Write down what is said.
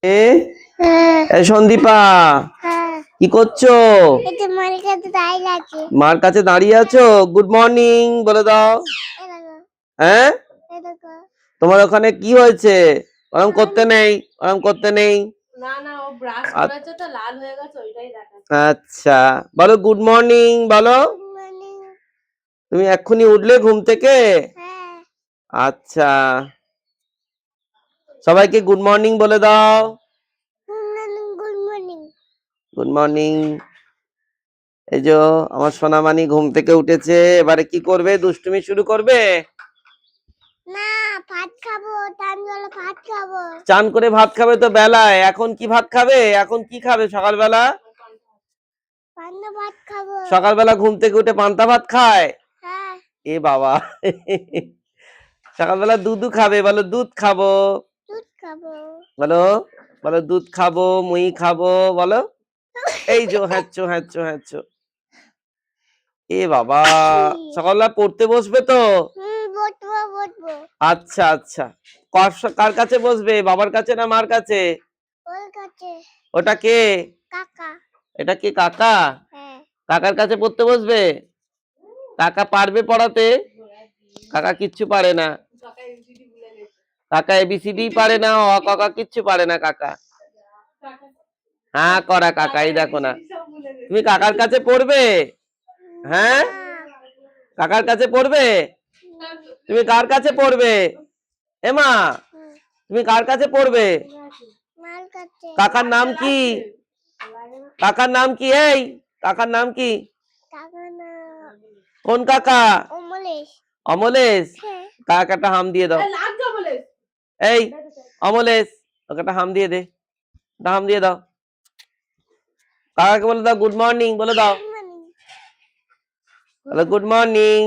এ সন্দীপা, কি করছো? মার কাছে দাঁড়িয়ে আছো? গুড মর্নিং বলে দাও। হ্যাঁ, তোমার ওখানে কি হয়েছে? ওরম করতে নেই, ওরম করতে নেই। আচ্ছা, বলো গুড মর্নিং বলো। তুমি এক্ষুনি উঠলে ঘুম থেকে? আচ্ছা, সবাইকে গুড মর্নিং বলে দাও। Good morning. এই যে আমার সোনামানি ঘুম থেকে উঠেছে, এবারে কি করবে? দুষ্টুমি শুরু করবে? না, ভাত খাবো, ভাত খাবো। চান করে ভাত খাবে তো বেলায়, এখন কি ভাত খাবে? এখন কি খাবে সকালবেলা? পান্তা ভাত খাবো। সকালবেলা ঘুম থেকে উঠে পান্তা ভাত খায়? হ্যাঁ। এ বাবা, সকালবেলা দুধ খাবে, বলো দুধ খাবো। দুধ খাবো বলো, বলো দুধ খাবো, মুই খাবো বলো। এই যে হ্যাঁচো হ্যাঁচো হ্যাঁচো। এ বাবা, সকালবেলা পড়তে বসবে তো? আচ্ছা আচ্ছা, কার কাছে বসবে? বাবার কাছে না মার কাছে? ওটা কে? কাকা। এটা কি কাকা? কাকার কাছে পড়তে বসবে? কাকা পারবে পড়াতে? কাকা কিচ্ছু পারে না। কাকা এবিসিডি পারে না, অ কাকা কিচ্ছু পারে না কাকা। হ্যাঁ করা কাকা, এই দেখো না। তুমি কাকার কাছে পড়বে? হ্যাঁ, কাকার কাছে পড়বে? তুমি কার কাছে পড়বে? এমা, তুমি কার কাছে পড়বে? কাকার নাম কি? কাকার নাম কি? এই কাকার নাম কি? কোন কাকা? অমলেশ। কাকাটা হাম দিয়ে দাও। এই অমলেশ, ওকে একটা হাম দিয়ে দে, হাম দিয়ে দাও। কাকাকে বলে দাও গুড মর্নিং বলে দাও। Good morning.